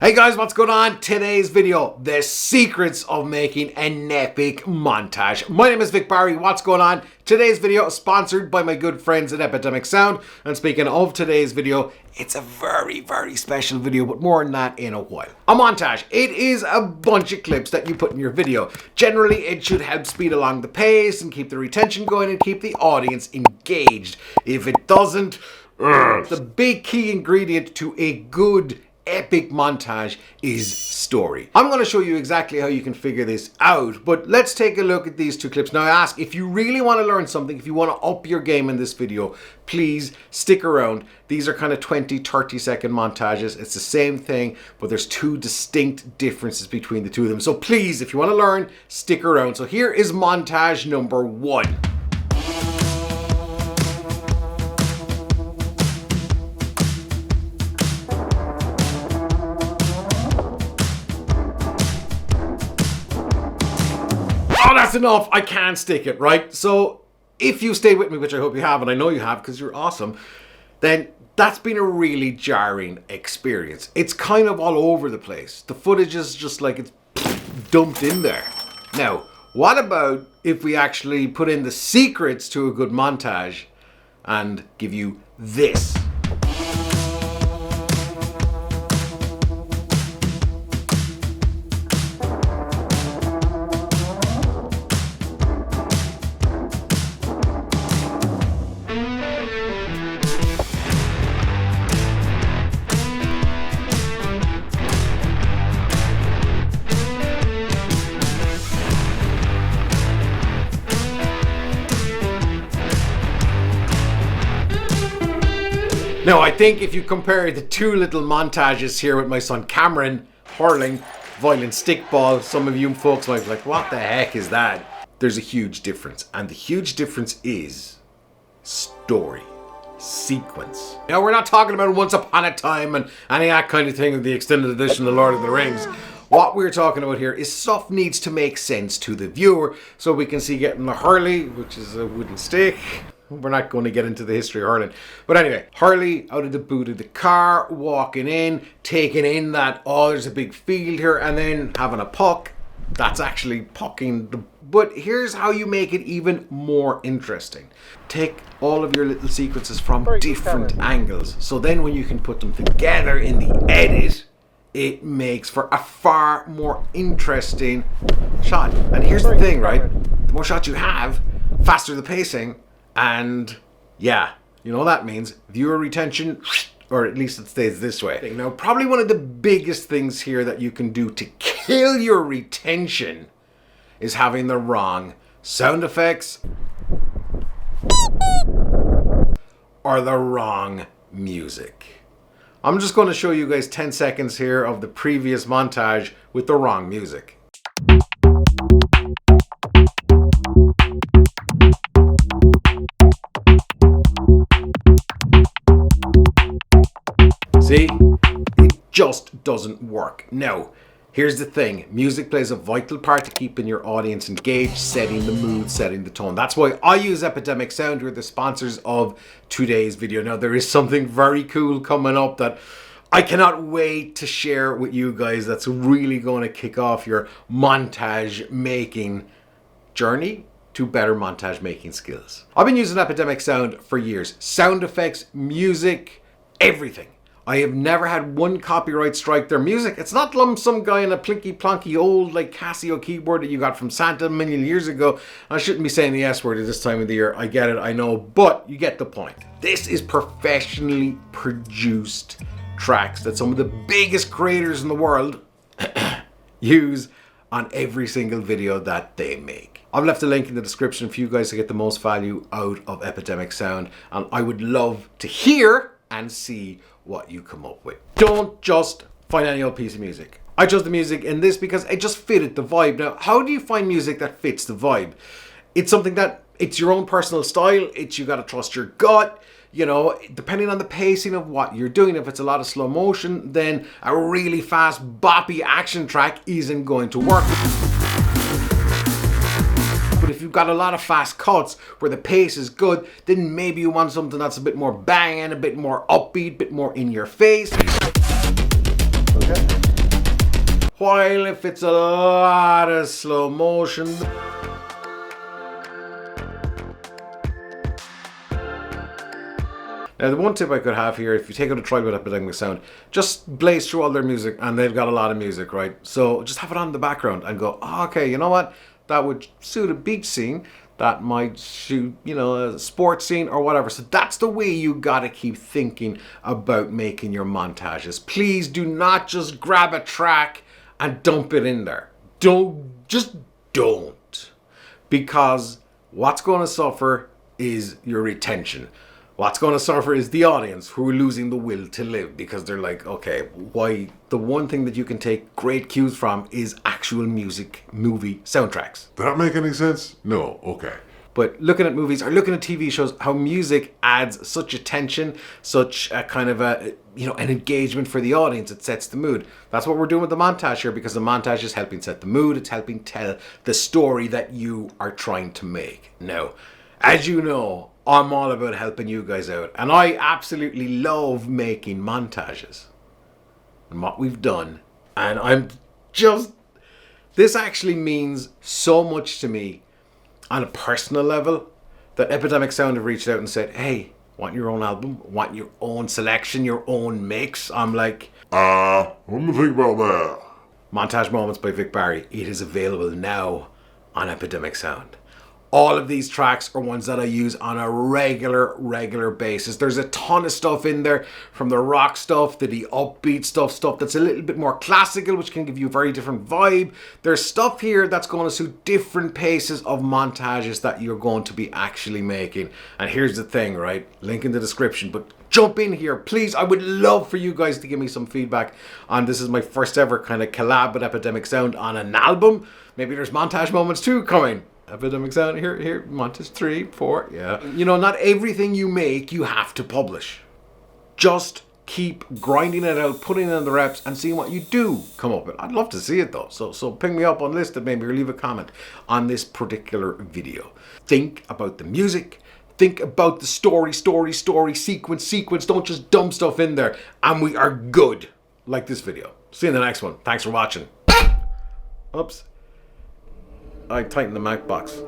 Hey guys, what's going on? Today's video, the secrets of making an epic montage. My name is Vic Barry. What's going on? Today's video is sponsored by my good friends at Epidemic Sound. And speaking of today's video, it's a very, very special video, but more on that in a while. A montage. It is a bunch of clips that you put in your video. Generally, it should help speed along the pace and keep the retention going and keep the audience engaged. If it doesn't, the big key ingredient to a good epic montage is story. I'm going to show you exactly how you can figure this out, but let's take a look at these two clips. Now I ask, if you really want to learn something, if you want to up your game in this video, please stick around. These are kind of 20-30 second montages. It's the same thing, but there's two distinct differences between the two of them. So please, if you want to learn, stick around. So here is montage number 1. Oh, that's enough. I can't stick it, right? So if you stayed with me, which I hope you have, and I know you have because you're awesome, then that's been a really jarring experience. It's kind of all over the place. The footage is just like it's dumped in there. Now, what about if we actually put in the secrets to a good montage and give you this? Now, I think if you compare the two little montages here with my son Cameron hurling violent stickball, some of you folks might be like, what the heck is that? There's a huge difference. And the huge difference is story, sequence. Now, we're not talking about Once Upon a Time and any of that kind of thing of the extended edition of The Lord of the Rings. What we're talking about here is stuff needs to make sense to the viewer, so we can see getting the hurley, which is a wooden stick. We're not going to get into the history of hurling. But anyway, hurley out of the boot of the car, walking in, taking in that, oh, there's a big field here, and then having a puck. That's actually pucking the... But here's how you make it even more interesting. Take all of your little sequences from different angles. So then when you can put them together in the edit, it makes for a far more interesting shot. And here's the thing, right? The more shots you have, faster the pacing. And yeah, you know what that means? Viewer retention, or at least it stays this way. Now, probably one of the biggest things here that you can do to kill your retention is having the wrong sound effects or the wrong music. I'm just going to show you guys 10 seconds here of the previous montage with the wrong music. See, it just doesn't work. Now, here's the thing. Music plays a vital part to keeping your audience engaged, setting the mood, setting the tone. That's why I use Epidemic Sound, who are the sponsors of today's video. Now, there is something very cool coming up that I cannot wait to share with you guys that's really going to kick off your montage making journey to better montage making skills. I've been using Epidemic Sound for years. Sound effects, music, everything. I have never had one copyright strike their music. It's not some guy in a plinky plonky old like Casio keyboard that you got from Santa a million years ago. I shouldn't be saying the S word at this time of the year. I get it, I know, but you get the point. This is professionally produced tracks that some of the biggest creators in the world use on every single video that they make. I've left a link in the description for you guys to get the most value out of Epidemic Sound, and I would love to hear and see what you come up with. Don't just find any old piece of music. I chose the music in this because it just fitted the vibe. Now, how do you find music that fits the vibe? It's something that, it's your own personal style. You gotta trust your gut. You know, depending on the pacing of what you're doing. If it's a lot of slow motion, then a really fast boppy action track isn't going to work. But if you've got a lot of fast cuts where the pace is good, then maybe you want something that's a bit more banging, a bit more upbeat, a bit more in your face. Okay. While if it's a lot of slow motion, now, the one tip I could have here, if you take out a trial with Epidemic Sound, just blaze through all their music, and they've got a lot of music, right? So just have it on in the background and go, oh, okay, you know what? That would suit a beach scene. That might suit, a sports scene or whatever. So that's the way you gotta keep thinking about making your montages. Please do not just grab a track and dump it in there. Don't. Because what's gonna suffer is your retention. What's going to suffer is the audience who are losing the will to live because they're like, okay, why? The one thing that you can take great cues from is actual music, movie soundtracks. Did that make any sense? No, okay. But looking at movies or looking at TV shows, how music adds such attention, such a kind of an engagement for the audience. It sets the mood. That's what we're doing with the montage here, because the montage is helping set the mood. It's helping tell the story that you are trying to make. Now, as you know, I'm all about helping you guys out, and I absolutely love making montages and what we've done. And this actually means so much to me on a personal level that Epidemic Sound have reached out and said, hey, want your own album? Want your own selection, your own mix? I'm like, I'm gonna think about that. Montage Moments by Vic Barry. It is available now on Epidemic Sound. All of these tracks are ones that I use on a regular basis. There's a ton of stuff in there, from the rock stuff to the upbeat stuff that's a little bit more classical, which can give you a very different vibe. There's stuff here that's going to suit different paces of montages that you're going to be actually making. And here's the thing, right? Link in the description, but jump in here, please. I would love for you guys to give me some feedback on this. Is my first ever kind of collab with Epidemic Sound on an album. Maybe there's Montage Moments 2 coming. Epidemic Sound, here, Montage 3, 4, yeah. Not everything you make, you have to publish. Just keep grinding it out, putting in the reps, and seeing what you do come up with. I'd love to see it though. So ping me up on Listed maybe, or leave a comment on this particular video. Think about the music. Think about the story, sequence. Don't just dump stuff in there. And we are good. Like this video. See you in the next one. Thanks for watching. Oops. I tightened the mic box.